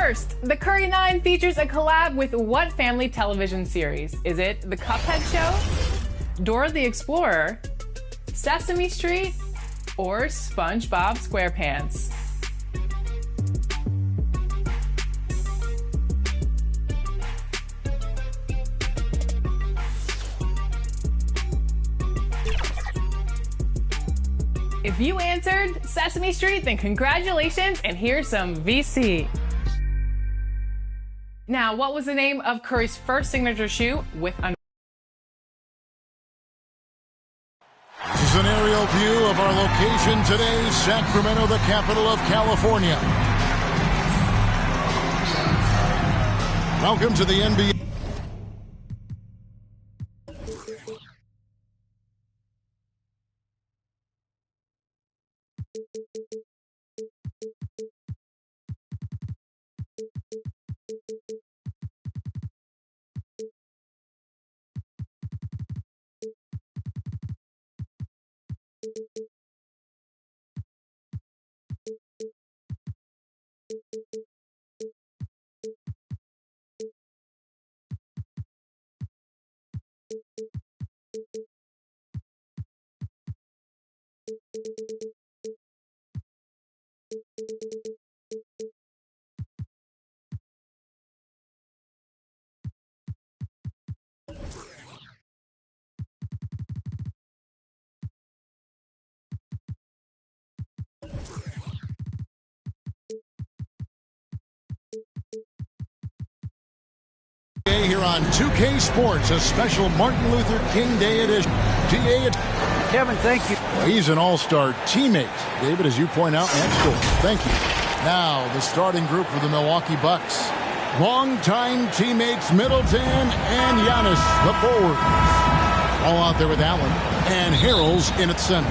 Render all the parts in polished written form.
First, the Curry 9 features a collab with what family television series? Is it The Cuphead Show, Dora the Explorer, Sesame Street, or SpongeBob SquarePants? If you answered Sesame Street, then congratulations, and here's some VC. Now, what was the name of Curry's first signature shoe with a... This is an aerial view of our location today, Sacramento, the capital of California. Welcome to the NBA. Here on 2K Sports, a special Martin Luther King Day edition. Kevin, thank you. Well, he's an all-star teammate, David, as you point out, next door. Thank you. Now, the starting group for the Milwaukee Bucks. Longtime teammates Middleton and Giannis, the forwards. All out there with Allen. And Harrell's in at center.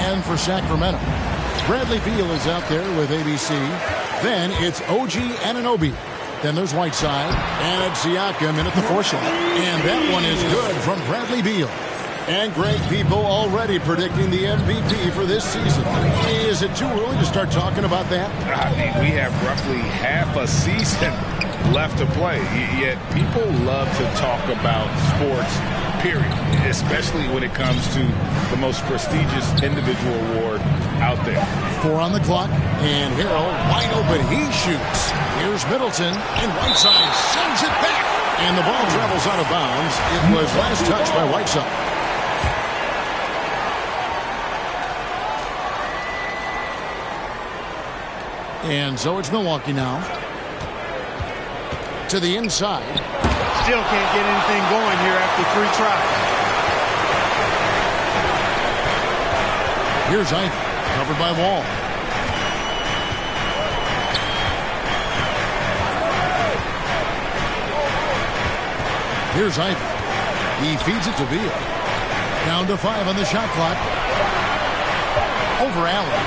And for Sacramento, Bradley Beal is out there with ABC. Then it's OG Anunoby. Then there's Whiteside, and it's Siakam in at the four slot. And that one is good from Bradley Beal. And Greg, people already predicting the MVP for this season. Is it too early to start talking about that? I mean, we have roughly half a season left to play, yet people love to talk about sports, period, especially when it comes to the most prestigious individual award out there. 4 on the clock, and Harrell wide open. He shoots. Here's Middleton, and Whiteside sends it back. And the ball travels out of bounds. It was last touched by Whiteside. And so it's Milwaukee now. To the inside. Still can't get anything going here after 3 tries. Here's Ivy, covered by Wall. Here's Ivy. He feeds it to Beal. Down to 5 on the shot clock. Over Allen.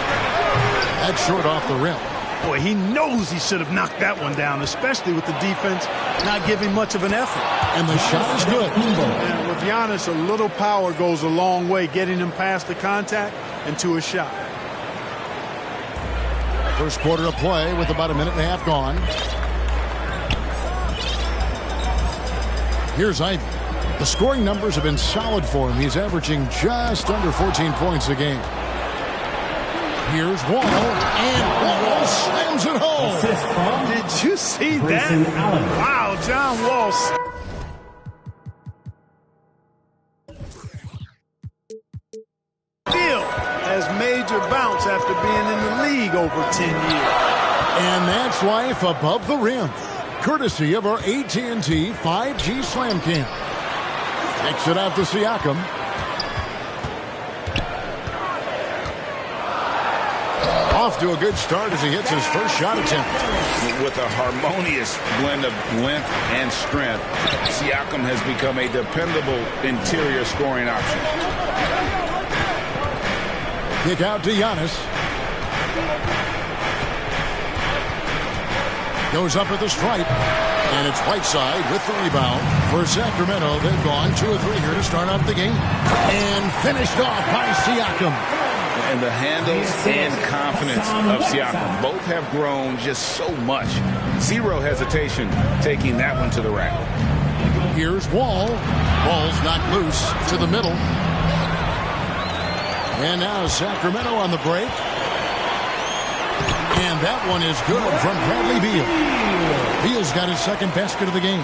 That's short off the rim. Boy, he knows he should have knocked that one down, especially with the defense not giving much of an effort. And the shot is good. And with Giannis, a little power goes a long way, getting him past the contact and to a shot. First quarter of play with about a minute and a half gone. Here's Ivy. The scoring numbers have been solid for him. He's averaging just under 14 points a game. Here's Wall, and Wall slams it home. Did you see that? Wow, John Wall. Still has major bounce after being in the league over 10 years. And that's life above the rim. Courtesy of our AT&T 5G Slam Cam. Takes it out to Siakam. Off to a good start as he hits his first shot attempt. With a harmonious blend of length and strength, Siakam has become a dependable interior scoring option. Kick out to Giannis. Goes up at the stripe. And it's Whiteside with the rebound. For Sacramento, they've gone 2 of 3 here to start out the game. And finished off by Siakam. And the handles and confidence of Siakam both have grown just so much. Zero hesitation taking that one to the rack. Here's Wall. Ball's knocked loose to the middle. And now Sacramento on the break. And that one is good from Bradley Beal. Beal's got his second basket of the game.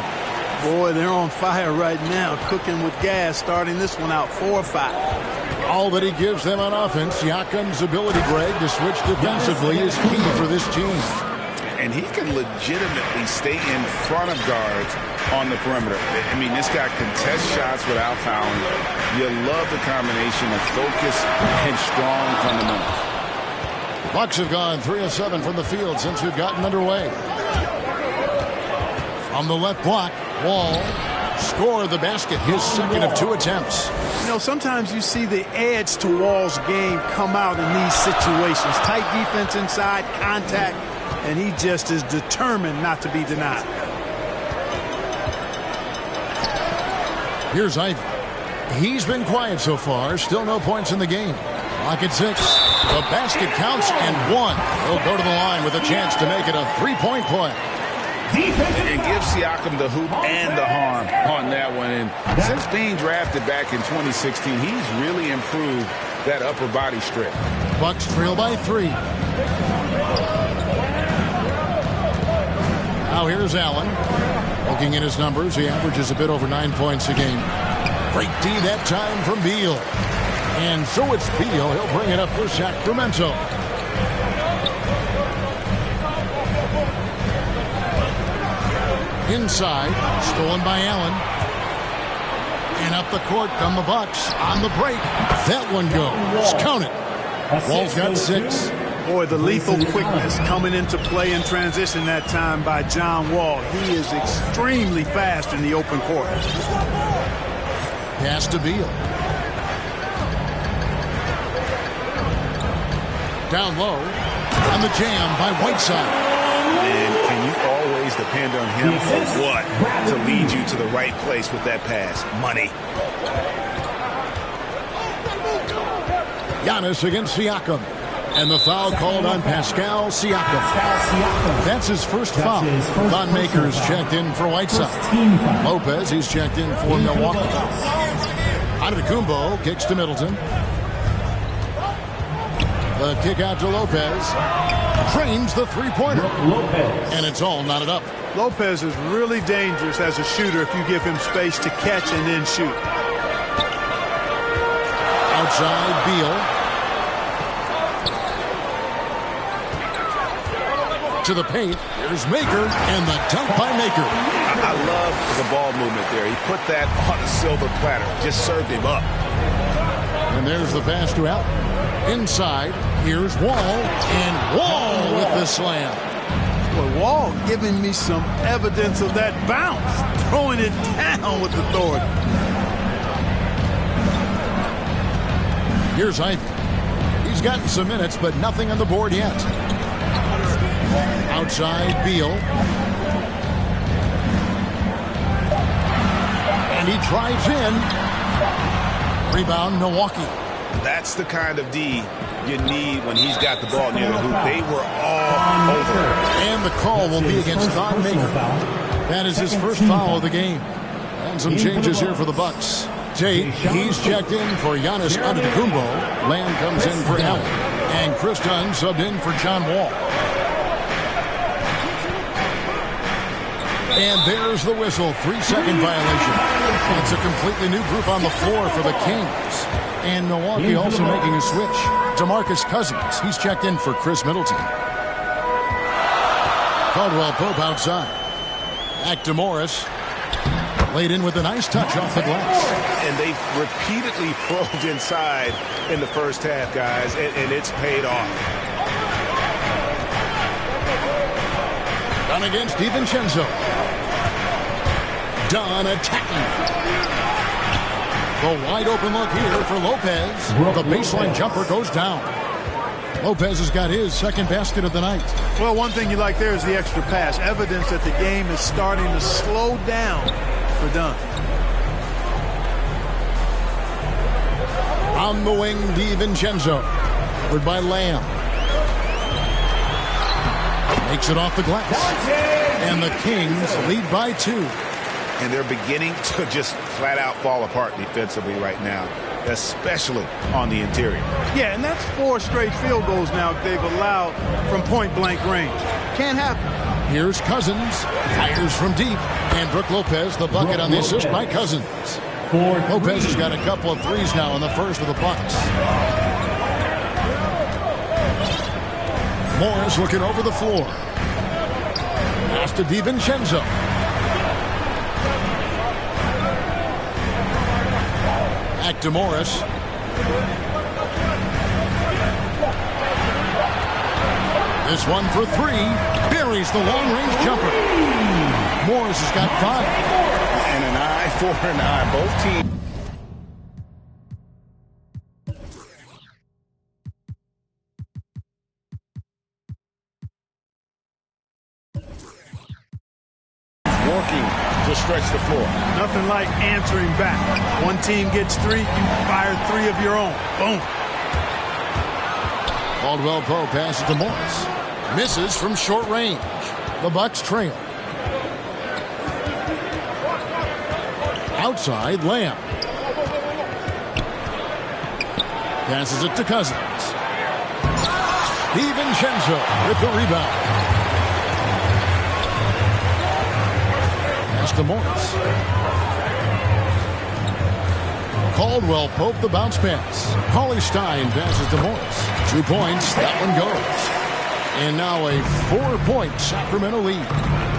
Boy, they're on fire right now, cooking with gas, starting this one out 4-5. All that he gives them on offense, Siakam's ability, Greg, to switch defensively is key for this team. And he can legitimately stay in front of guards on the perimeter. I mean, this guy contests shots without fouling. You love the combination of focus and strong fundamentals. Bucks have gone 3 of 7 from the field since we've gotten underway. From the left block, Wall scored the basket, his second of 2 attempts. You know, sometimes you see the edge to Wall's game come out in these situations. Tight defense inside, contact, and he just is determined not to be denied. Here's Ivy. He's been quiet so far, still no points in the game. Clock at 6. The basket counts and 1. He'll go to the line with a chance to make it a 3-point play. And give Siakam the hoop and the harm on that one. And since being drafted back in 2016, he's really improved that upper body strip. Bucks trail by 3. Now here's Allen. Looking at his numbers, he averages a bit over 9 points a game. Great D that time from Beal. And so it's Beal. He'll bring it up for Sacramento. Inside, stolen by Allen. And up the court come the Bucks on the break. That one goes. Count it. Wall's got 6. Boy, the lethal quickness coming into play in transition that time by John Wall. He is extremely fast in the open court. Pass to Beal. Down low. On the jam by Whiteside. And can you always depend on him for what? To lead you to the right place with that pass. Money. Giannis against Siakam. And the foul called on Pascal Siakam. That's his first foul. Thon Maker's checked in for Whiteside. Lopez, he's checked in for Milwaukee. Antetokounmpo kicks to Middleton. The kick out to Lopez. Trains the three-pointer. And it's all knotted up. Lopez is really dangerous as a shooter if you give him space to catch and then shoot. Outside, Beal. To the paint. Here's Maker, and the dunk by Maker. I love the ball movement there. He put that on a silver platter. Just served him up. And there's the pass to Allen. Inside, here's Wall, and Wall with the slam. Boy, Wall giving me some evidence of that bounce. Throwing it down with authority. Here's Ivy. He's gotten some minutes, but nothing on the board yet. Outside, Beal. And he drives in. Rebound, Milwaukee. That's the kind of D you need when he's got the ball near the hoop. They were all over. And the call will be against Thon Maker. That is his first foul of the game. And some changes here for the Bucks. Tate, he's checked in for Giannis Antetokounmpo. Lamb comes in for Allen. And Chris Dunn subbed in for John Wall. And there's the whistle. 3-second violation. It's a completely new group on the floor for the Kings. And Milwaukee also making a switch. DeMarcus Cousins. He's checked in for Chris Middleton. Caldwell Pope outside. Back to Morris. Laid in with a nice touch off the glass. And they've repeatedly probed inside in the first half, guys, and it's paid off. Dunn against DiVincenzo. Dunn attacking. The wide open look here for Lopez. The baseline jumper goes down. Lopez has got his second basket of the night. Well, one thing you like there is the extra pass. Evidence that the game is starting to slow down for Dunn. On the wing, DiVincenzo. Covered by Lamb. Makes it off the glass. And the Kings lead by 2. And they're beginning to just flat out fall apart defensively right now, especially on the interior. Yeah, and that's 4 straight field goals now they've allowed from point-blank range. Can't happen. Here's Cousins. Fires from deep. And Brook Lopez, the bucket on the assist by Cousins. Lopez has got a couple of threes now in the first of the Bucks. Morris looking over the floor. Pass to DiVincenzo. Back to Morris. This one for 3. Buries the long-range jumper. Morris has got 5. And an eye for an eye. Both teams. Working to stretch the floor. Nothing like answering back. One team gets 3, you fire 3 of your own. Boom. Caldwell Pope passes to Morris. Misses from short range. The Bucks trail. Outside, Lamb. Passes it to Cousins. DiVincenzo with the rebound. Pass to Morris. Caldwell Pope the bounce pass. Cauley Stein passes to Morris. 2 points. That one goes. And now a 4-point Sacramento lead.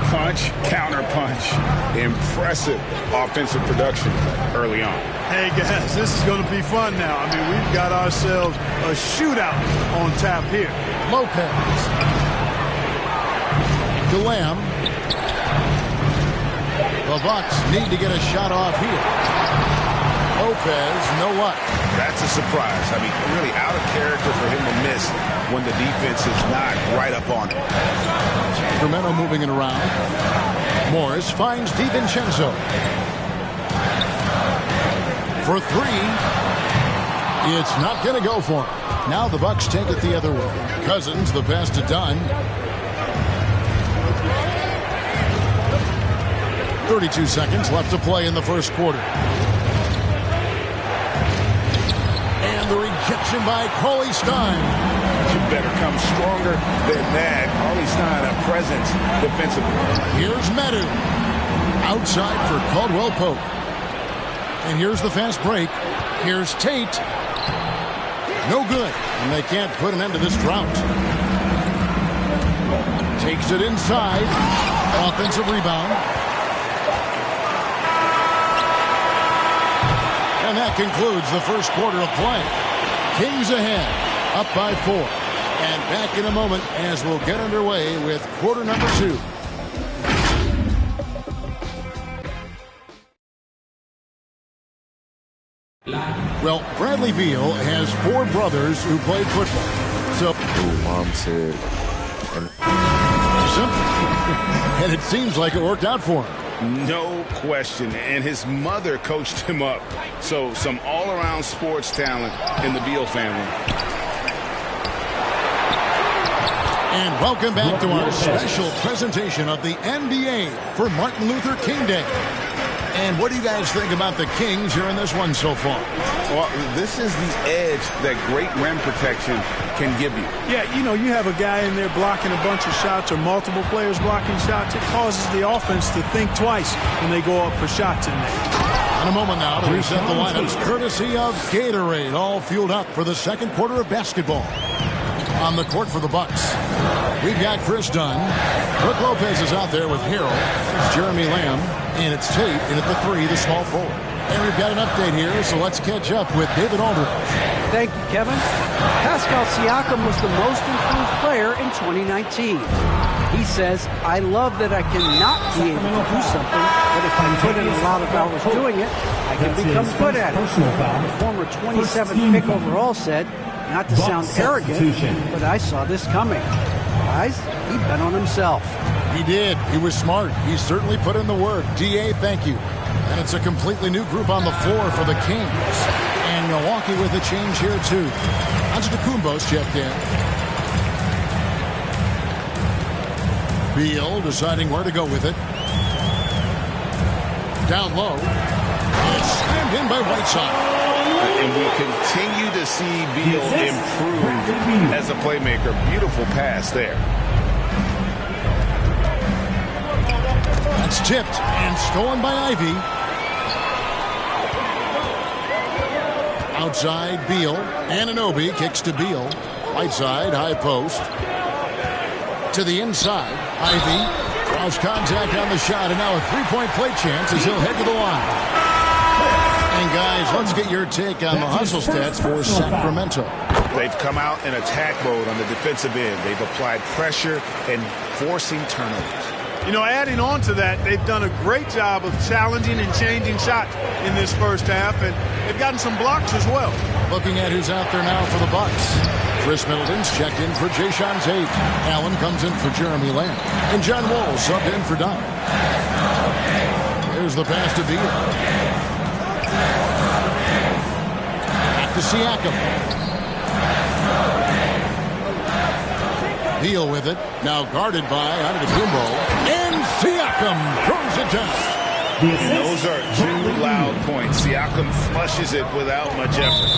Punch, counter punch. Impressive offensive production early on. Hey, guys, this is going to be fun now. I mean, we've got ourselves a shootout on tap here. Lopez. To Lamb. The Bucks need to get a shot off here. Lopez, no luck. That's a surprise. I mean, really out of character for him to miss when the defense is not right up on him. Sacramento moving it around. Morris finds DiVincenzo. For 3. It's not going to go for him. Now the Bucks take it the other way. Cousins, the pass to Dunn. 32 seconds left to play in the first quarter. And the rejection by Cauley Stein. You better come stronger than that. Cauley Stein, a presence defensively. Here's Medu. Outside for Caldwell Pope. And here's the fast break. Here's Tate. No good. And they can't put an end to this drought. Takes it inside. Offensive rebound. And that concludes the first quarter of play. Kings ahead, up by 4. And back in a moment as we'll get underway with quarter number 2. Well, Bradley Beal has 4 brothers who played football. So, Mom said, simple. And it seems like it worked out for him. No question. And his mother coached him up. So some all-around sports talent in the Beal family. And welcome back to our special presentation of the NBA for Martin Luther King Day. And what do you guys think about the Kings here in this one so far? Well, this is the edge that great rim protection can give you. Yeah, you know, you have a guy in there blocking a bunch of shots or multiple players blocking shots. It causes the offense to think twice when they go up for shots in there. In a moment now to reset the lineups courtesy of Gatorade, all fueled up for the second quarter of basketball. On the court for the Bucks, we've got Chris Dunn. Brook Lopez is out there with Harrell. It's Jeremy Lamb, and it's Tate in at the 3, the small forward. And we've got an update here, so let's catch up with David Aldridge. Thank you, Kevin. Pascal Siakam was the most improved player in 2019. He says, I love that I cannot be able to do something, but if I put in a lot of hours doing it, I can become good at it. The former 27th pick overall said, not to sound arrogant, but I saw this coming. Guys, he bet on himself. He did. He was smart. He certainly put in the work. DA, thank you. And it's a completely new group on the floor for the Kings. And Milwaukee with a change here, too. Antetokounmpo's checked in. Beal deciding where to go with it. Down low. It's slammed in by Whiteside. And we continue to see Beal improve as a playmaker. Beautiful pass there. That's tipped and stolen by Ivy. Outside, Beal. Anunoby kicks to Beal. Whiteside, high post. To the inside. Ivy draws contact on the shot, and now a three-point play chance as he'll head to the line. And guys, let's get your take on the hustle stats for Sacramento. They've come out in attack mode on the defensive end. They've applied pressure and forcing turnovers. You know, adding on to that, they've done a great job of challenging and changing shots in this first half, and they've gotten some blocks as well. Looking at who's out there now for the Bucks. Chris Middleton's checked in for Jayshawn Tate. Allen comes in for Jeremy Lamb. And John Wall subbed in for Don. There's the pass to Beal. Back to Siakam. Beal with it. Now guarded by Antetokounmpo. And Siakam throws it down. And those are two loud points. Siakam flushes it without much effort.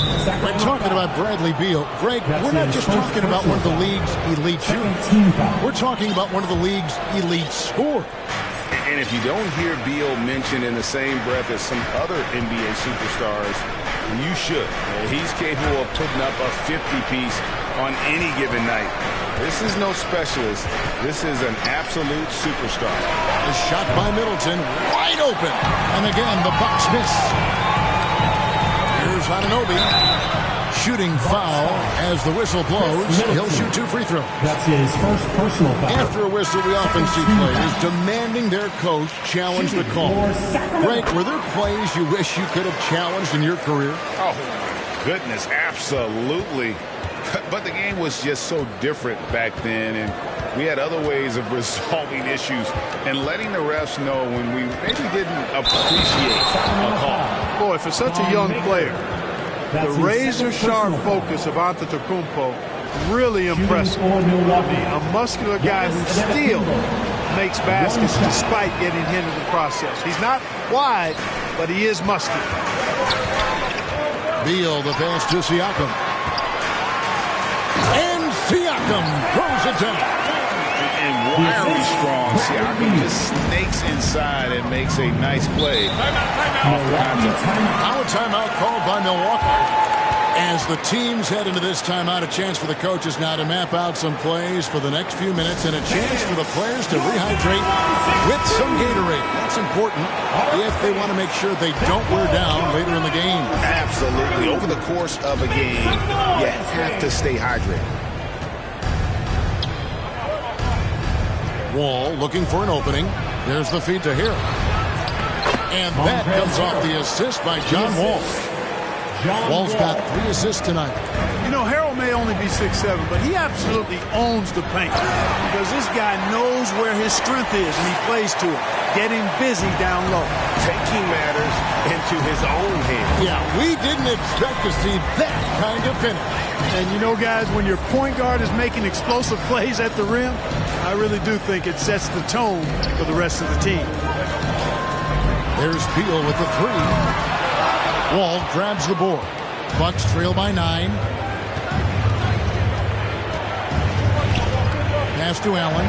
We're talking about Bradley Beal. Greg, we're not just talking about one of the league's elite shooters. We're talking about one of the league's elite scorers. And if you don't hear Beal mentioned in the same breath as some other NBA superstars, you should. He's capable of putting up a 50-piece on any given night. This is no specialist. This is an absolute superstar. A shot by Middleton, wide open. And again, the Bucks miss. Here's Anunoby. Shooting foul as the whistle blows. He'll shoot 2 free throws. That's his first personal foul. After a whistle, we often see players demanding their coach challenge the call. Greg, were there plays you wish you could have challenged in your career? Oh, goodness, absolutely. But the game was just so different back then, and we had other ways of resolving issues and letting the refs know when we maybe didn't appreciate a call. Boy, for such a young player, the razor-sharp focus of Antetokounmpo really impressive. A muscular guy who still makes baskets despite getting hit in the process. He's not wide, but he is muscular. Beal, the pass to Siakam. And Siakam throws it down. And wiry strong. Siakam just snakes inside and makes a nice play off the contact. Now a timeout called by Milwaukee. As the teams head into this timeout, a chance for the coaches now to map out some plays for the next few minutes and a chance for the players to rehydrate with some Gatorade. That's important if they want to make sure they don't wear down later in the game. Absolutely. Over the course of a game, you have to stay hydrated. Wall looking for an opening. There's the feed to Hill. And that comes off the assist by John Wall. Wall's got 3 assists tonight. You know, Harold may only be 6'7", but he absolutely owns the paint because this guy knows where his strength is and he plays to it, getting busy down low. Taking matters into his own hands. Yeah, we didn't expect to see that kind of finish. And you know, guys, when your point guard is making explosive plays at the rim, I really do think it sets the tone for the rest of the team. There's Beal with the 3. Wall grabs the board. Bucks trail by 9. Pass to Allen.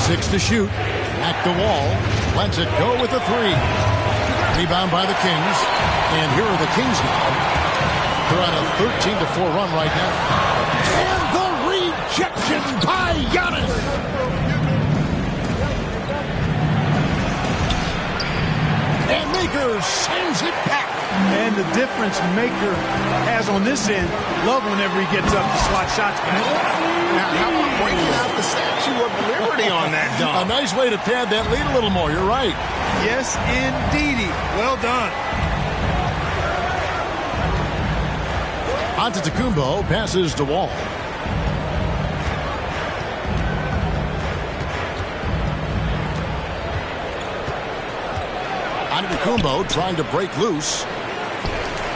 Six to shoot. Back to Wall. Lets it go with the 3. Rebound by the Kings. And here are the Kings now. They're on a 13-4 run right now. And the rejection by Giannis. And Maker sends it back. And the difference Maker has on this end, love whenever he gets up to slot shots back. Now, how about breaking out the Statue of Liberty on that dunk? A nice way to pad that lead a little more. You're right. Yes, indeedy. Well done. Antetokounmpo passes to Wall. Antetokounmpo trying to break loose.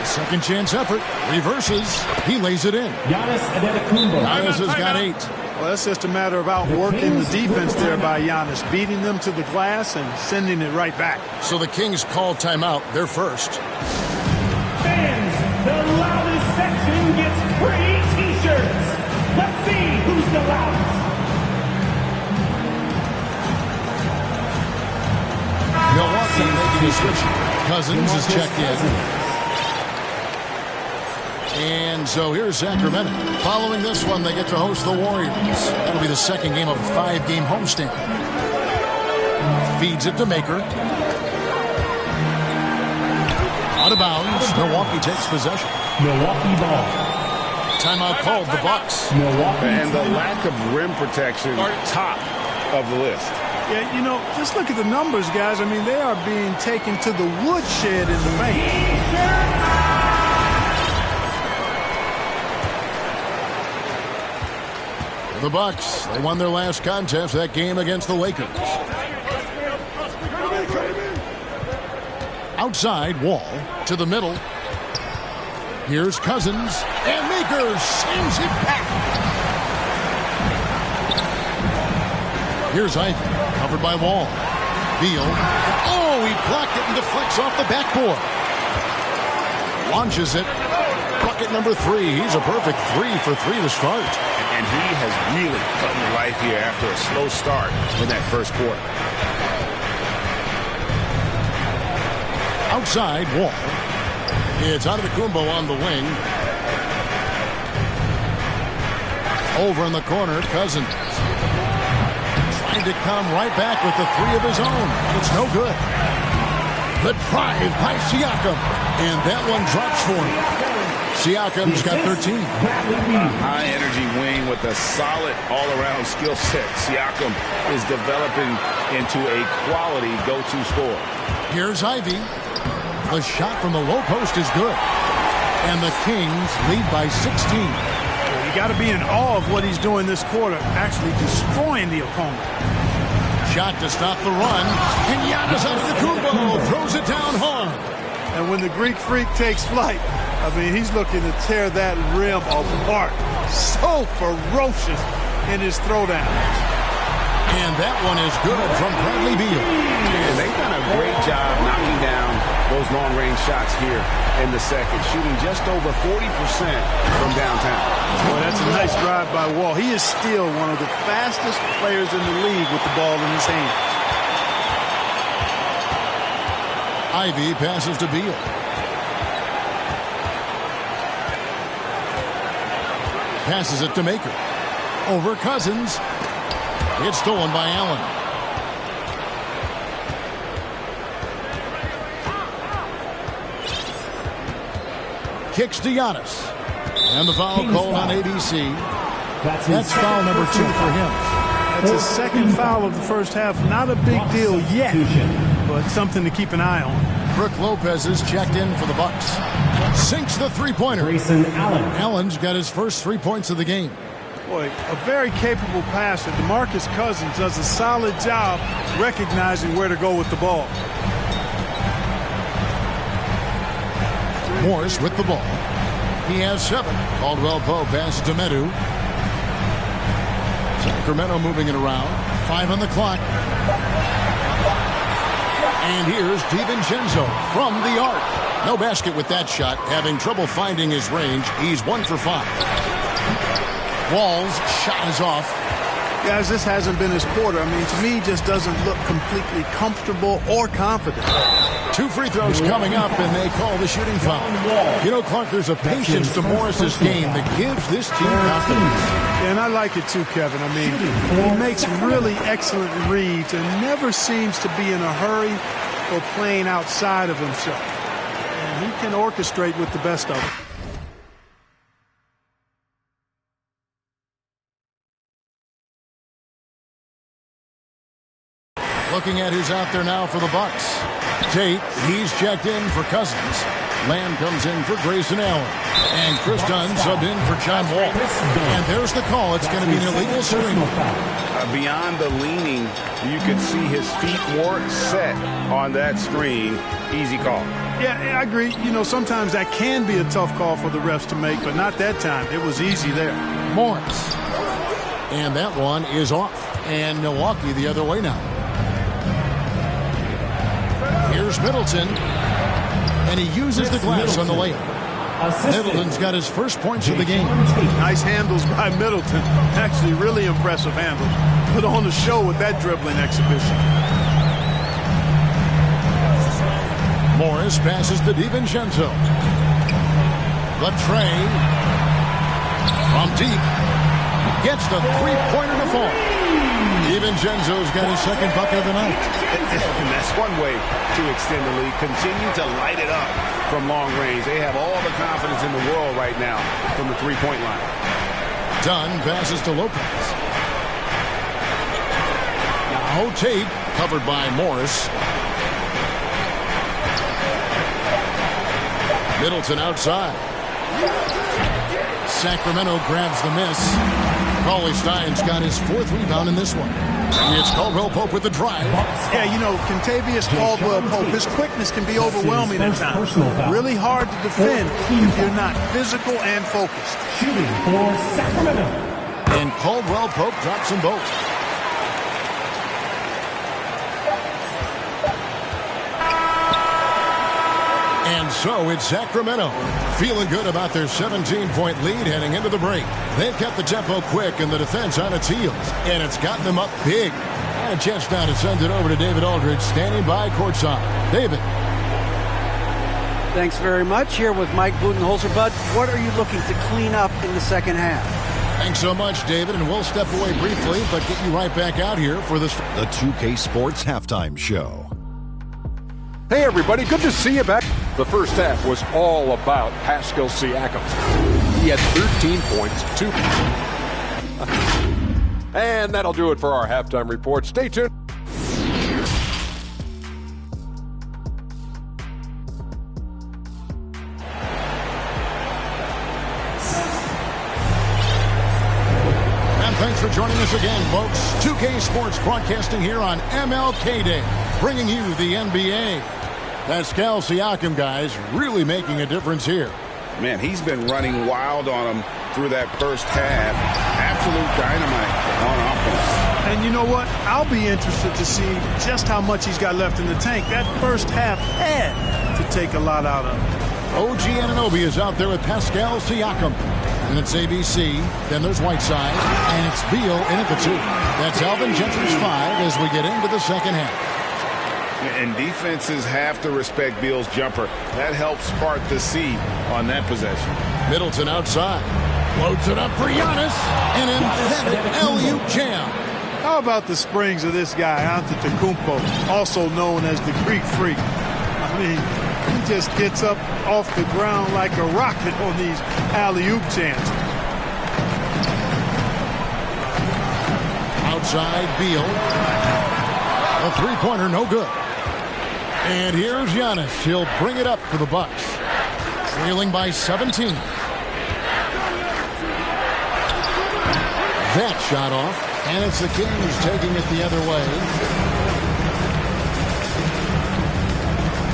Second chance effort. Reverses. He lays it in. Giannis Antetokounmpo. Giannis has got 8. Well, that's just a matter of outworking the defense there by Giannis, beating them to the glass and sending it right back. So the Kings call timeout. They're first. Fans, the loudest section gets free T-shirts. Let's see who's the loudest. Milwaukee making a switch. Cousins is checked in. And so here's Sacramento. Following this one, they get to host the Warriors. That'll be the second game of a 5-game homestand. Feeds it to Maker. Out of bounds. Milwaukee takes possession. Milwaukee ball. Timeout called the Bucks. Milwaukee. And the lack of rim protection, top of the list. Yeah, you know, just look at the numbers, guys. I mean, they are being taken to the woodshed in the paint. The Bucks, they won their last contest, that game against the Lakers. Outside, Wall to the middle. Here's Cousins, and Maker sends it back. Here's Ivy, covered by Wall. Beal, oh, he blocked it and deflects off the backboard. Launches it. Bucket number 3. He's a perfect 3 for 3 to start. And he has really come to life here after a slow start in that first quarter. Outside, Wall. It's Antetokounmpo on the wing. Over in the corner, Cousins. Trying to come right back with the 3 of his own. It's no good. The drive by Siakam. And that one drops for him. Siakam's got 13. High-energy wing with a solid all-around skill set. Siakam is developing into a quality go-to scorer. Here's Ivy. The shot from the low post is good. And the Kings lead by 16. You got to be in awe of what he's doing this quarter, actually destroying the opponent. Shot to stop the run. And Giannis Antetokounmpo throws it down hard. And when the Greek Freak takes flight, I mean, he's looking to tear that rim apart. So ferocious in his throwdown. And that one is good from Bradley Beal. And they've done a great job knocking down those long-range shots here in the second, shooting just over 40% from downtown. Well, that's a nice drive by Wall. He is still one of the fastest players in the league with the ball in his hand. Ivy passes to Beal. Passes it to Maker. Over Cousins. It's stolen by Allen. Kicks to Giannis. And the foul called on ABC. That's foul number 2 for him. That's his second foul of the first half. Not a big deal yet, but something to keep an eye on. Brook Lopez is checked in for the Bucks. Sinks the three-pointer. Grayson Allen. Allen's got his first 3 points of the game. Boy, a very capable passer. DeMarcus Cousins does a solid job recognizing where to go with the ball. Morris with the ball. He has 7. Caldwell Pope passes to Medu. Sacramento moving it around. 5 on the clock. And here's DiVincenzo from the arc. No basket with that shot. Having trouble finding his range. He's 1 for 5. Wall's shot is off. Guys, this hasn't been his quarter. I mean, to me, just doesn't look completely comfortable or confident. 2 free throws coming up, and they call the shooting foul. You know, Clark, there's a patience to Morris's game that gives this team confidence. Yeah, and I like it too, Kevin. I mean, he makes really excellent reads and never seems to be in a hurry or playing outside of himself. And he can orchestrate with the best of them. Looking at who's out there now for the Bucks. Tate, he's checked in for Cousins. Lamb comes in for Grayson Allen. And Chris Dunn subbed in for John Wall. And there's the call. It's going to be an illegal screen. Beyond the leaning, you could see his feet weren't set on that screen. Easy call. Yeah, I agree. You know, sometimes that can be a tough call for the refs to make, but not that time. It was easy there. Morris. And that one is off. And Milwaukee the other way now. Here's Middleton. And he uses the glass on the layup. Middleton's got his first points of the game. Nice handles by Middleton. Actually, really impressive handles. Put on the show with that dribbling exhibition. Morris passes to DiVincenzo. The tray. From deep. Gets the three-pointer to fall. DiVincenzo's got his second bucket of the night. And that's one way to extend the lead. Continue to light it up from long range. They have all the confidence in the world right now from the three-point line. Dunn passes to Lopez. Now Tate, covered by Morris. Middleton outside. Sacramento grabs the miss. Cauley Stein's got his fourth rebound in this one. It's Caldwell Pope with the drive. Yeah, you know, Kentavious Caldwell Pope, his quickness can be overwhelming at times. Really hard to defend if you're not physical and focused. Shooting for Sacramento. And Caldwell Pope drops them both. And so it's Sacramento feeling good about their 17-point lead heading into the break. They've kept the tempo quick and the defense on its heels, and it's gotten them up big. And a chance now to send it over to David Aldridge, standing by courtside. David. Thanks very much. Here with Mike Budenholzer. Bud, what are you looking to clean up in the second half? Thanks so much, David, and we'll step away briefly, but get you right back out here for the 2K Sports Halftime Show. Hey, everybody. Good to see you back. The first half was all about Pascal Siakam. He had 13 points, 2. And that'll do it for our halftime report. Stay tuned. And thanks for joining us again, folks. 2K Sports broadcasting here on MLK Day, bringing you the NBA. Pascal Siakam, guys, really making a difference here. Man, he's been running wild on him through that first half. Absolute dynamite on offense. And you know what? I'll be interested to see just how much he's got left in the tank. That first half had to take a lot out of him. OG Anunoby is out there with Pascal Siakam. And it's ABC, then there's Whiteside, and it's Beal in at the 2. That's Alvin Gentry's 5 as we get into the second half. And defenses have to respect Beal's jumper. That helps part the seed on that possession. Middleton outside. Loads it up for Giannis. An emphatic alley-oop jam. How about the springs of this guy, Antetokounmpo, also known as the Greek Freak? I mean, he just gets up off the ground like a rocket on these alley-oop chances. Outside, Beal. A three-pointer, no good. And here's Giannis. He'll bring it up for the Bucks. Trailing by 17. That shot off. And it's the Kings taking it the other way.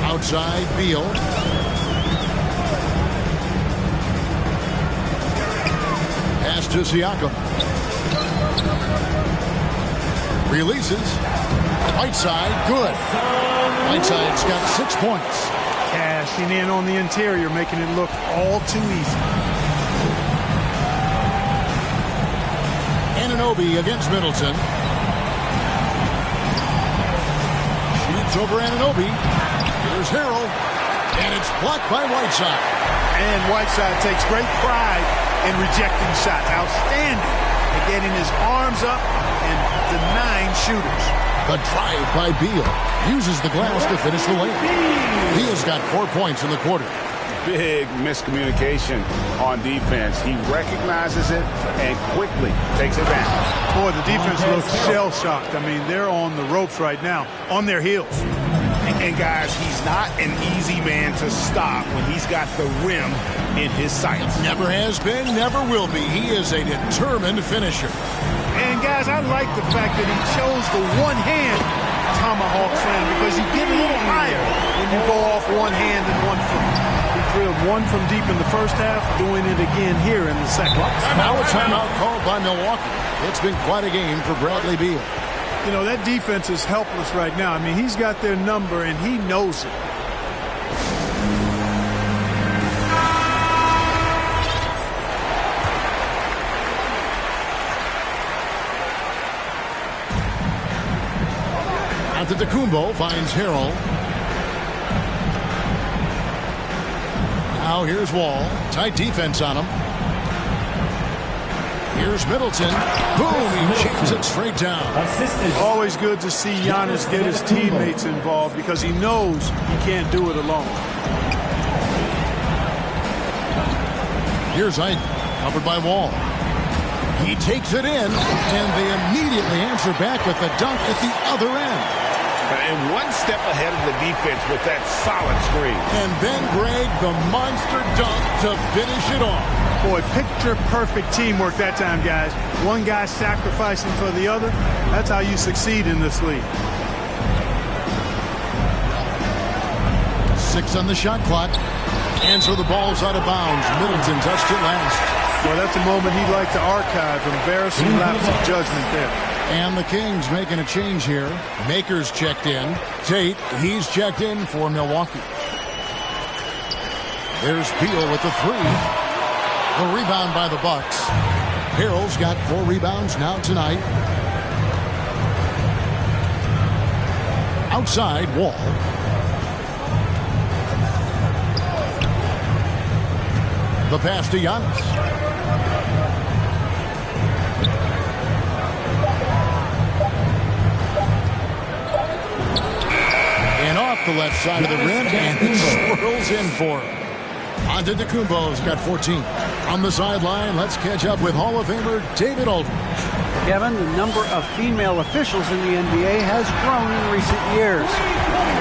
Outside, Beal. Pass to Siakam. Releases. Whiteside, good. Whiteside's got 6 points. Cashing in on the interior, making it look all too easy. Anunoby against Middleton. Shoots over Anunoby. Here's Harrell. And it's blocked by Whiteside. And Whiteside takes great pride in rejecting shots. Outstanding at getting his arms up and denying shooters. The drive by Beal. Uses the glass to finish the layup. He has got 4 points in the quarter. Big miscommunication on defense. He recognizes it and quickly takes advantage. Boy, the defense looks shell-shocked. I mean, they're on the ropes right now, on their heels. And And guys, he's not an easy man to stop when he's got the rim in his sights. Never has been, never will be. He is a determined finisher. And guys, I like the fact that he chose the one-hand tomahawk slam because you get a little higher when you go off one hand and one foot. He drilled one from deep in the first half, doing it again here in the second. Now a timeout called by Milwaukee. It's been quite a game for Bradley Beal. You know, that defense is helpless right now. I mean, he's got their number, and he knows it. Antetokounmpo finds Harrell. Now here's Wall. Tight defense on him. Here's Middleton. Boom! He chains it straight down. Always good to see Giannis get his teammates involved because he knows he can't do it alone. Here's Ike, covered by Wall. He takes it in, and they immediately answer back with the dunk at the other end. And one step ahead of the defense with that solid screen. And then Greg, the monster dunk to finish it off. Boy, picture-perfect teamwork that time, guys. One guy sacrificing for the other. That's how you succeed in this league. 6 on the shot clock. And so the ball's out of bounds. Middleton touched it last. Well, that's a moment he'd like to archive. Embarrassing lapse of judgment there. And the Kings making a change here. Maker's checked in. Tate, he's checked in for Milwaukee. There's Beal with the 3. The rebound by the Bucks. Harrell's got 4 rebounds now tonight. Outside, Wall. The pass to Giannis. And off the left side of the rim, and it swirls in for him. Antetokounmpo's got 14. On the sideline, let's catch up with Hall of Famer David Aldridge. Kevin, the number of female officials in the NBA has grown in recent years.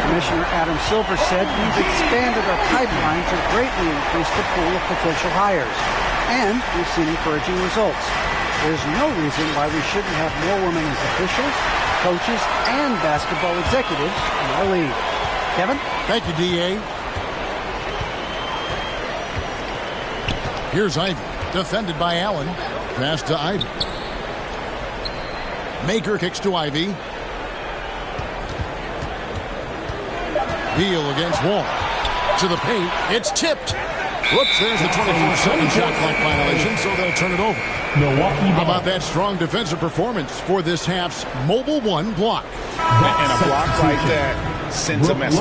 Commissioner Adam Silver said we've expanded our pipeline to greatly increase the pool of potential hires. And we've seen encouraging results. There's no reason why we shouldn't have more women as officials, coaches, and basketball executives in our league. Kevin? Thank you, D.A. Here's Ivy, defended by Allen. Pass to Ivy. Maker kicks to Ivy. Beal against Wall. To the paint. It's tipped. Whoops, there's the 24-second shot clock violation, so they'll turn it over. How about that strong defensive performance for this half's Mobile One block? And a block like that sends a message.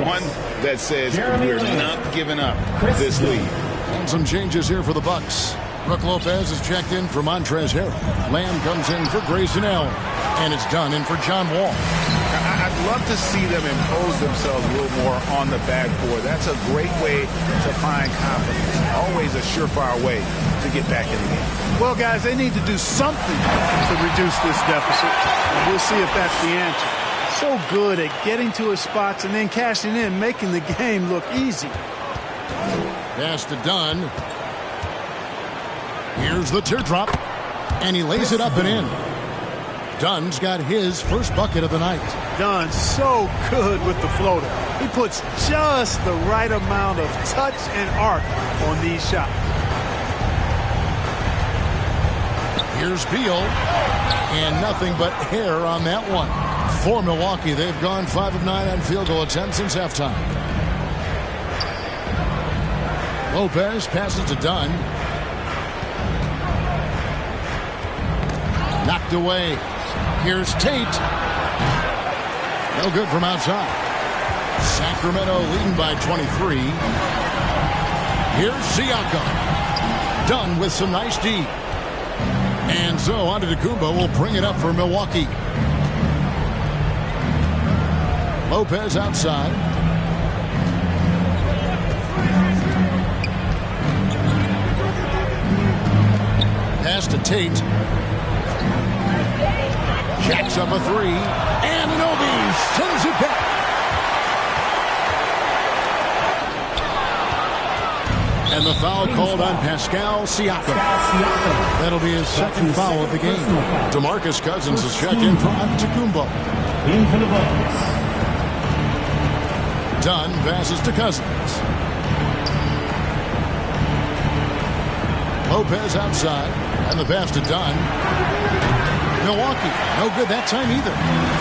One that says we're not giving up this lead. And some changes here for the Bucks. Brook Lopez is checked in for Montrezl Harrell. Lamb comes in for Grayson Allen. And it's done in for John Wall. I'd love to see them impose themselves a little more on the backboard. That's a great way to find confidence. Always a surefire way to get back in the game. Well, guys, they need to do something to reduce this deficit. And we'll see if that's the answer. So good at getting to his spots and then cashing in, making the game look easy. Pass to Dunn. Here's the teardrop. And he lays it up and in. Dunn's got his first bucket of the night. Dunn so good with the floater. He puts just the right amount of touch and arc on these shots. Here's Beal. And nothing but hair on that one. For Milwaukee, they've gone 5 of 9 on field goal attempts since halftime. Lopez passes to Dunn. Knocked away. Here's Tate. No good from outside. Sacramento leading by 23. Here's Siakam. Done with some nice D. And so Antetokounmpo will bring it up for Milwaukee. Lopez outside. Pass to Tate. Jacks up a 3. And Anunoby sends it back. And the foul called on Pascal Siakam. That'll be his second foul of the game. DeMarcus Cousins is checked in for Antetokounmpo. In for the Bucks. Dunn passes to Cousins. Lopez outside. And the pass to Dunn. Milwaukee, no good that time either.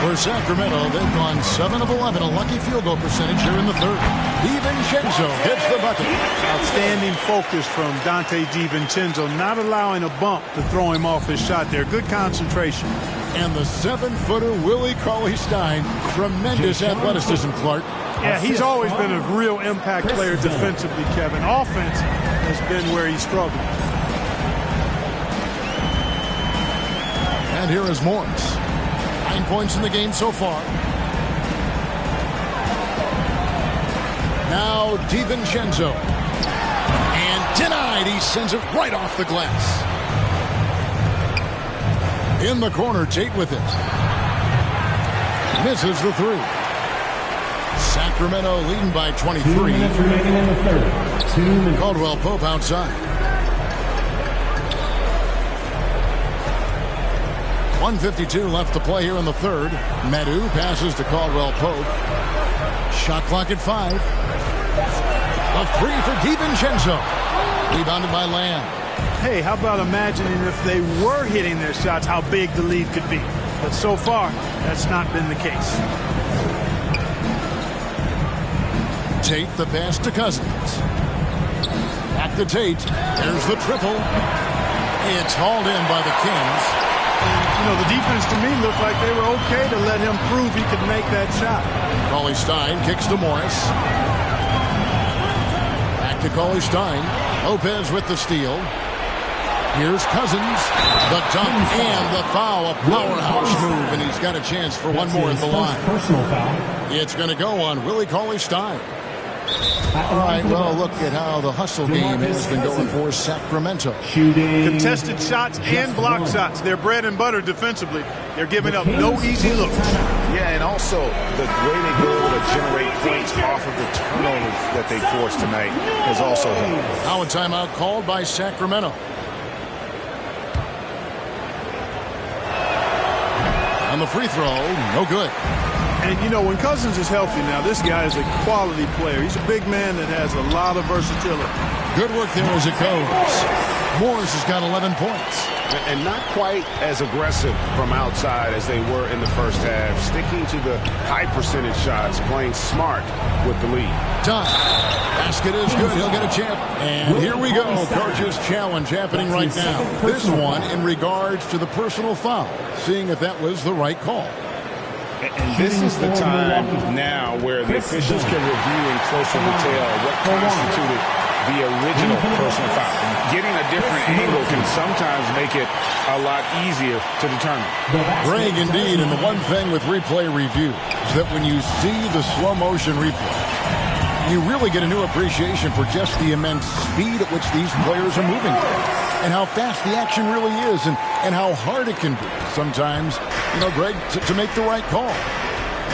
For Sacramento, they've gone 7 of 11, a lucky field goal percentage here in the third. DiVincenzo hits the bucket. Outstanding focus from Dante DiVincenzo, not allowing a bump to throw him off his shot there. Good concentration. And the 7-footer Willie Cauley-Stein, tremendous athleticism, Clark. Yeah, he's always been a real impact player defensively, Kevin. Offense has been where he struggled. And here is Morris. 9 points in the game so far. Now DiVincenzo. And denied. He sends it right off the glass. In the corner, Tate with it. Misses the three. Sacramento leading by 23. 2 minutes remaining in the third. 2 minutes. Caldwell Pope outside. 1:52 left to play here in the third. Medu passes to Caldwell Pope. Shot clock at 5. A three for DiVincenzo. Rebounded by Lamb. Hey, how about imagining if they were hitting their shots, how big the lead could be. But so far, that's not been the case. Tate the pass to Cousins. Back to Tate. There's the triple. It's hauled in by the Kings. You know, the defense to me looked like they were okay to let him prove he could make that shot. Cauley-Stein kicks to Morris. Back to Cauley-Stein. Lopez with the steal. Here's Cousins. The dunk and the foul. A powerhouse move, and he's got a chance for one more at the line. Personal foul. It's going to go on Willie Cauley-Stein. All right, well, look at how the hustle game has been going for Sacramento. Shooting. Contested shots and block shots. They're bread and butter defensively. They're giving up no easy looks. Yeah, and also the way they go able to generate points off of the turnovers that they forced tonight has also helped. Now a timeout called by Sacramento. And the free throw, no good. And, you know, when Cousins is healthy now, this guy is a quality player. He's a big man that has a lot of versatility. Good work there as it goes. Morris has got 11 points. And not quite as aggressive from outside as they were in the first half. Sticking to the high percentage shots, playing smart with the lead. Time. Basket is good. He'll get a chance. And here we go. Coach's challenge happening right now. This one in regards to the personal foul. Seeing if that was the right call. And this is the time now where the officials can review in closer detail what constituted the original personal foul. Getting a different angle can sometimes make it a lot easier to determine. Greg, indeed, and the one thing with replay review is that when you see the slow motion replay, you really get a new appreciation for just the immense speed at which these players are moving and how fast the action really is and how hard it can be sometimes, you know, Greg, to make the right call.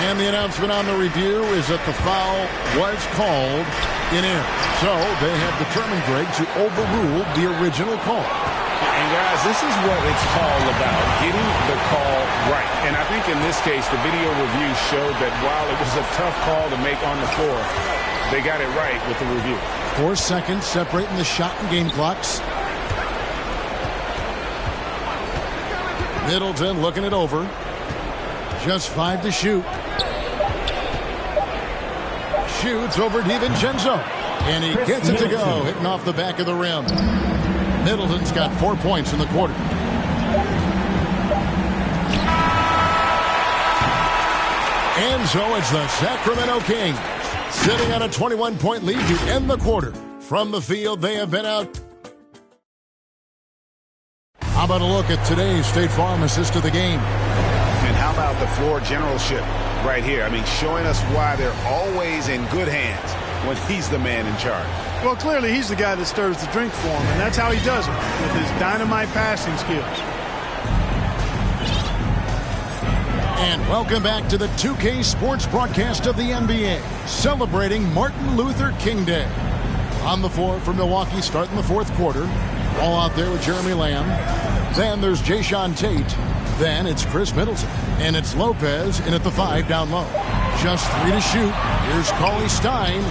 And the announcement on the review is that the foul was called in error. So they have determined, Greg, to overrule the original call. And guys, this is what it's all about, getting the call right. And I think in this case, the video review showed that while it was a tough call to make on the floor, they got it right with the review. 4 seconds separating the shot and game clocks. Middleton looking it over. Just 5 to shoot. Shoots over DiVincenzo. And he gets it to go, hitting off the back of the rim. Middleton's got 4 points in the quarter. And so it's the Sacramento Kings sitting on a 21-point lead to end the quarter. From the field, they have been out. How about a look at today's State Farm assist of the game? And how about the floor generalship right here? I mean, showing us why they're always in good hands when he's the man in charge. Well, clearly he's the guy that stirs the drink for him, and that's how he does it, with his dynamite passing skills. And welcome back to the 2K Sports Broadcast of the NBA, celebrating Martin Luther King Day. On the floor for Milwaukee starting the fourth quarter. Ball out there with Jeremy Lamb. Then there's Jayshawn Tate. Then it's Chris Middleton. And it's Lopez in at the 5 down low. Just 3 to shoot. Here's Cauley Stein.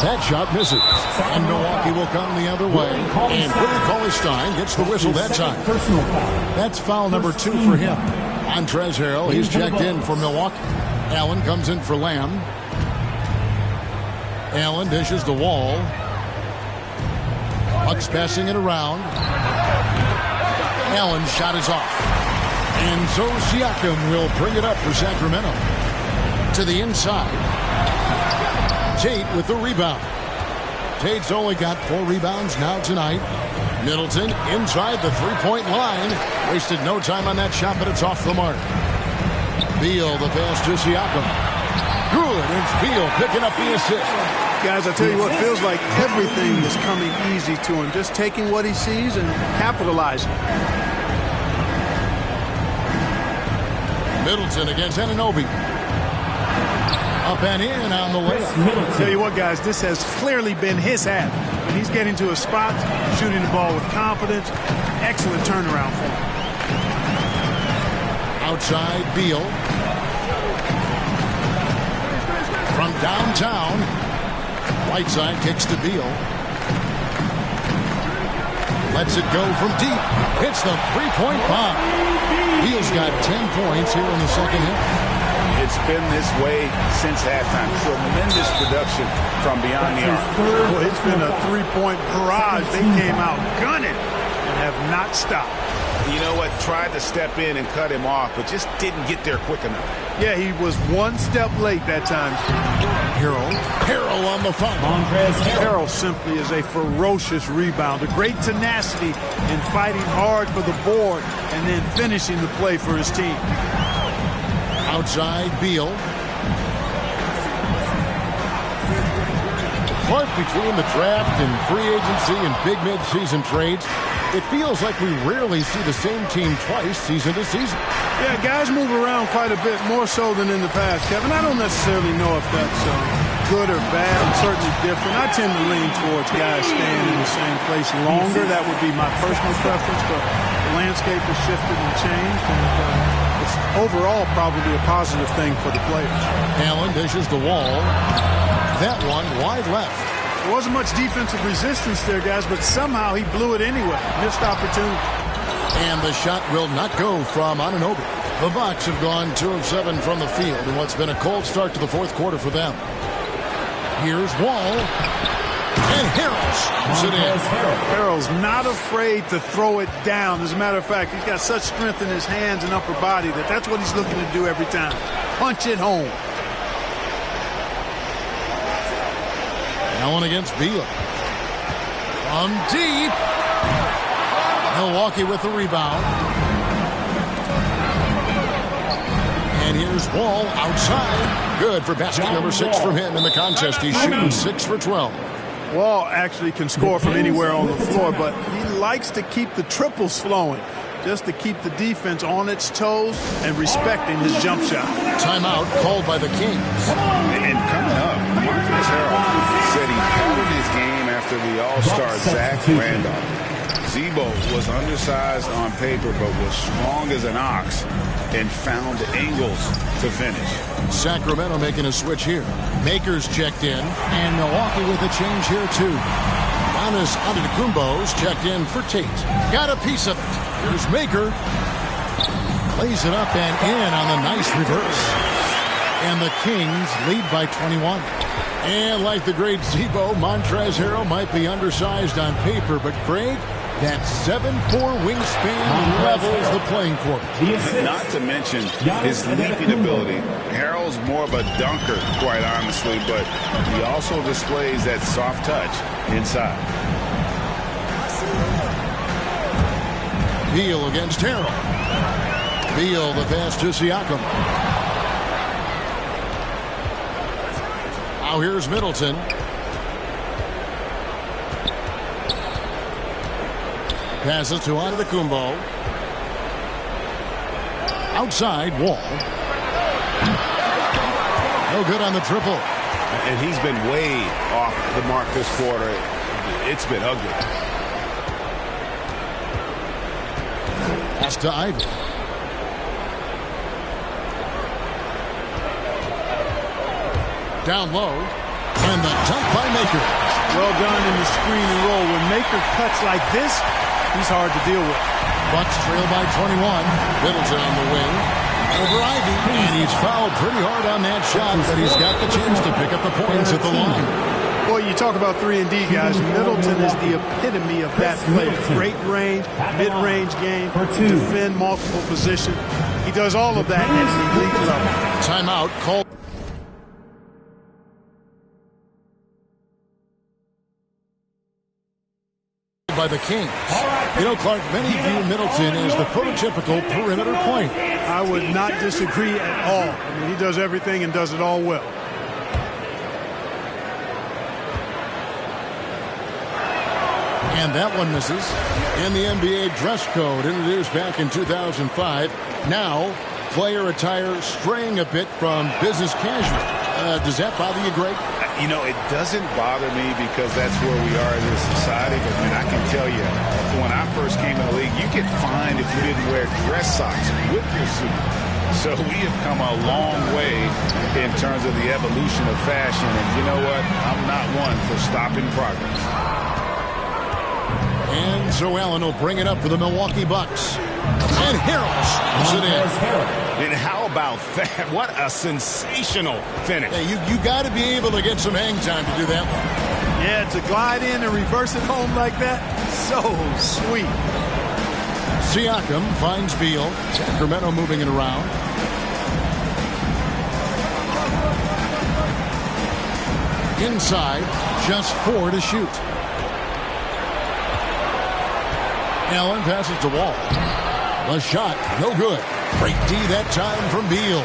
That shot misses. And Milwaukee will come the other way. And Willie Cauley Stein gets the whistle that time. That's foul number 2 for him. Montrezl Harrell, he's checked in for Milwaukee. Allen comes in for Lamb. Allen dishes the Wall. Bucks passing it around. Allen's shot is off. And so Siakam will bring it up for Sacramento. To the inside. Tate with the rebound. Tate's only got 4 rebounds now tonight. Middleton inside the 3-point line. Wasted no time on that shot, but it's off the mark. Beal the pass to Siakam. Good, and Beal picking up the assist. Guys, I tell you what, feels like everything is coming easy to him. Just taking what he sees and capitalizing. Middleton against Anunoby. Up and in on the layup. Tell you what, guys, this has clearly been his half. When he's getting to a spot, shooting the ball with confidence, excellent turnaround for him. Outside, Beal. From downtown, Whiteside kicks to Beal. Lets it go from deep. Hits the 3-point bomb. Beal's got 10 points here in the second half. It's been this way since halftime. Tremendous production from beyond the arc. Well, it's been a 3-point barrage. They came out gunning and have not stopped. You know what? Tried to step in and cut him off, but just didn't get there quick enough. Yeah, he was one step late that time. Harrell on the foul. Harrell simply is a ferocious rebounder. Great tenacity in fighting hard for the board and then finishing the play for his team. Outside, Beal. Part between the draft and free agency and big mid-season trades, it feels like we rarely see the same team twice season to season. Yeah, guys move around quite a bit, more so than in the past, Kevin. I don't necessarily know if that's good or bad. I'm certainly different. I tend to lean towards guys staying in the same place longer. That would be my personal preference, but the landscape has shifted and changed, and it's overall probably a positive thing for the players. Allen dishes the Wall. That one wide left. There wasn't much defensive resistance there, guys, but somehow he blew it anyway. Missed opportunity. And the shot will not go from Anunoby. The Bucks have gone 2 of 7 from the field in what's been a cold start to the fourth quarter for them. Here's Wall. And Harrell's it in. Harrell's not afraid to throw it down. As a matter of fact, he's got such strength in his hands and upper body that's what he's looking to do every time. Punch it home. Allen against Beal. From deep. Milwaukee with the rebound. And here's Wall outside. Good for basket number 6 from him in the contest. He's shooting 6 for 12. Wall actually can score from anywhere on the floor, but he likes to keep the triples flowing, just to keep the defense on its toes and respecting his jump shot. Timeout called by the Kings. And coming up, Montrezl Harrell said he patterned his game after the All-Star Zach Randolph. Zebo was undersized on paper, but was strong as an ox and found angles to finish. Sacramento making a switch here. Makers checked in, and Milwaukee with a change here too. Giannis Antetokounmpo's checked in for Tate. Got a piece of it. Here's Maker. Plays it up and in on the nice reverse. And the Kings lead by 21. And like the great Zebo, Montrezl Harrell might be undersized on paper, but Craig, that 7'4" wingspan levels the playing court. Not to mention his leaping ability. Harrell's more of a dunker, quite honestly, but he also displays that soft touch inside. Beal against Harrell. Beal the pass to Siakam. Now here's Middleton. Passes to Antetokounmpo. Outside, Wall. No good on the triple. And he's been way off the mark this quarter. it's been ugly. Pass to Ivy. Down low. And the dunk by Maker. Well done in the screen and roll. When Maker cuts like this, he's hard to deal with. Bucks trail by 21. Middleton on the wing. Over Ivy. And he's fouled pretty hard on that shot, but he's got the chance to pick up the points at the line. Boy, you talk about 3-and-D, guys. Middleton is the epitome of that player. Great range, mid-range game, defend multiple positions. He does all of that at an elite level. Timeout called by the Kings. You know, Clark, many view Middleton as the prototypical perimeter point. I would not disagree at all. I mean, he does everything and does it all well. And that one misses. In the NBA dress code introduced back in 2005, now player attire straying a bit from business casual. Does that bother you, Greg? You know, it doesn't bother me because that's where we are in this society. But, man, I can tell you, when I first came in the league, you get fined if you didn't wear dress socks with your suit. So we have come a long way in terms of the evolution of fashion. And you know what? I'm not one for stopping progress. And so Allen will bring it up for the Milwaukee Bucks. And Harrell puts it in. And how about that? What a sensational finish. Hey, you got to be able to get some hang time to do that one. Yeah, to glide in and reverse it home like that, so sweet. Siakam finds Beal. Sacramento moving it around. Inside, just 4 to shoot. Allen passes to Wall. The shot, no good. Great D that time from Beal.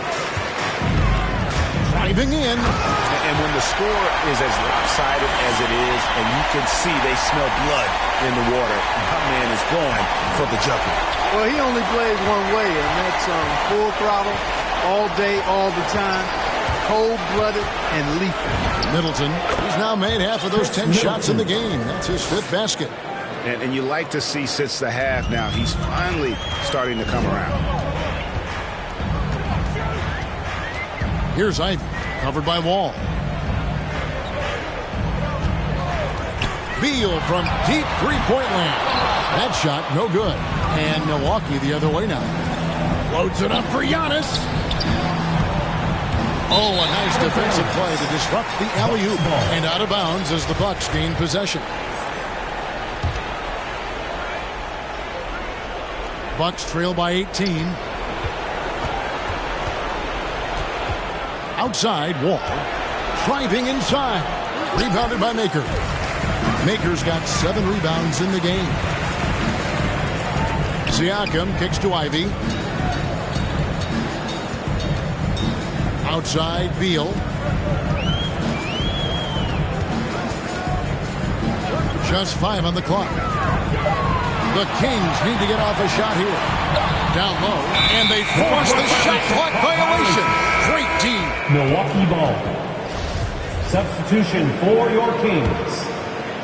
Driving in. And when the score is as lopsided as it is, and you can see they smell blood in the water, my man is going for the jugular. Well, he only plays one way, and that's full throttle, all day, all the time, cold-blooded and lethal. Middleton, he's now made half of those 10 shots in the game. That's his 5th basket. And you like to see since the half now, he's finally starting to come around. Here's Ivy, covered by Wall. Beal from deep three-point land. That shot, no good. And Milwaukee the other way now. Loads it up for Giannis. Oh, a nice defensive play to disrupt the alley-oop. And out of bounds as the Bucks gain possession. Bucks trail by 18. Outside, Wall. Driving inside. Rebounded by Maker. Maker's got 7 rebounds in the game. Siakam kicks to Ivy. Outside, Beal. Just 5 on the clock. The Kings need to get off a shot here. Down low, and they force the shot clock violation. Great team. Milwaukee ball. Substitution for your Kings.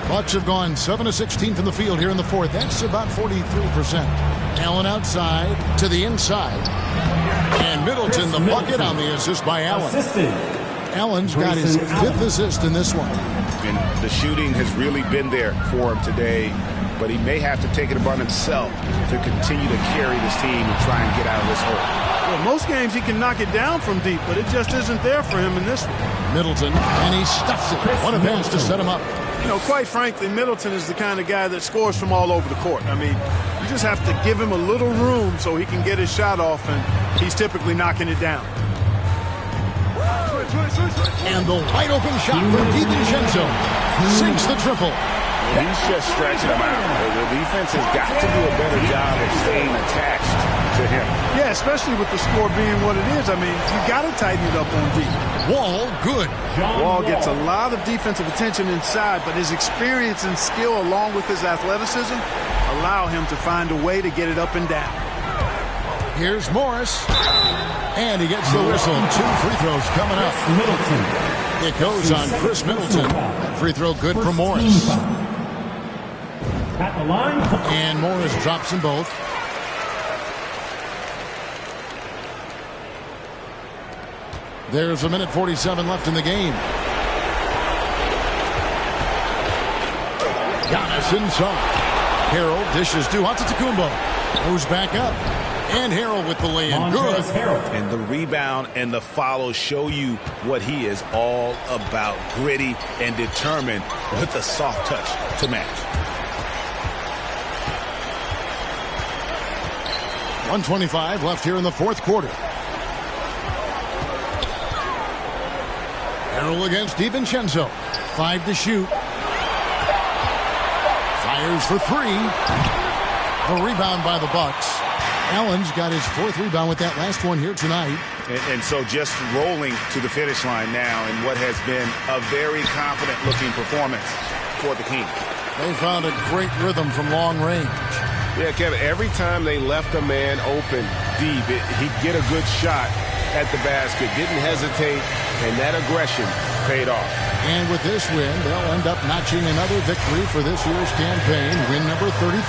Bucks have gone 7 of 16 from the field here in the 4th. That's about 43%. Allen outside to the inside. And Middleton the bucket on the assist by Allen. Allen's got his 5th assist in this one. And the shooting has really been there for him today. But he may have to take it upon himself to continue to carry this team and try and get out of this hole. Well, most games he can knock it down from deep, but it just isn't there for him in this one. Middleton, and he stuffs it. What a pass to set him up. You know, quite frankly, Middleton is the kind of guy that scores from all over the court. I mean, you just have to give him a little room so he can get his shot off, and he's typically knocking it down. And the wide open shot from DiVincenzo sinks the triple. He's just stretching him out. The defense has got to do a better job of staying attached to him. Yeah, especially with the score being what it is. I mean, you got to tighten it up on deep. Wall, good. Wall gets a lot of defensive attention inside, but his experience and skill along with his athleticism allow him to find a way to get it up and down. Here's Morris. And he gets the whistle. 2 free throws coming up. Middleton. It goes on Chris Middleton. Free throw good for Morris. At the line. And Morris drops them both. There's 1:47 left in the game. Giannis inside. Harrell dishes to Antetokounmpo. Goes back up. And Harrell with the lay-in. Good. And the rebound and the follow show you what he is all about. Gritty and determined with a soft touch to match. 1:25 left here in the fourth quarter. Harrell against DiVincenzo. 5 to shoot. Fires for 3. The rebound by the Bucks. Allen's got his 4th rebound with that last one here tonight. And so just rolling to the finish line now in what has been a very confident-looking performance for the Kings. They found a great rhythm from long range. Yeah, Kevin, every time they left a man open deep, he'd get a good shot at the basket. Didn't hesitate, and that aggression paid off. And with this win, they'll end up notching another victory for this year's campaign, win number 33.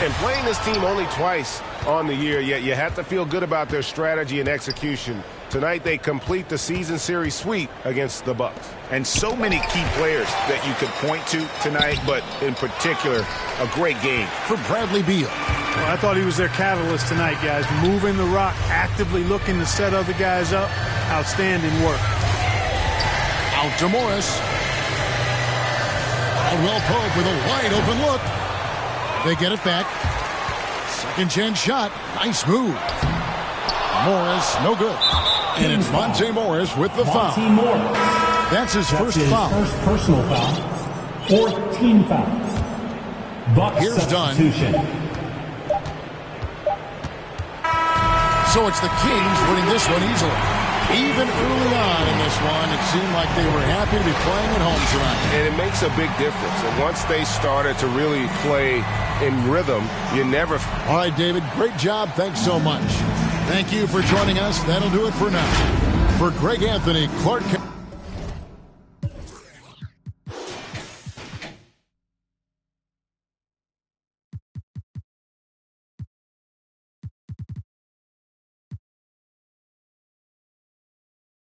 And playing this team only twice on the year, yet you have to feel good about their strategy and execution. Tonight they complete the season series sweep against the Bucks. And so many key players that you could point to tonight, but in particular, a great game for Bradley Beal. Well, I thought he was their catalyst tonight, guys. Moving the rock, actively looking to set other guys up. Outstanding work. Out to Morris. Caldwell Pope with a wide open look. They get it back. Second chance shot. Nice move. Morris, no good. And it's Monte Morris with the foul. That's his first foul. First personal foul. 4th team foul. Bucks Here's substitution. Dunn. So it's the Kings winning this one easily. Even early on in this one, it seemed like they were happy to be playing at home tonight. And it makes a big difference. And once they started to really play in rhythm, you never... All right, David, great job. Thanks so much. Thank you for joining us. That'll do it for now. For Greg Anthony, Clark...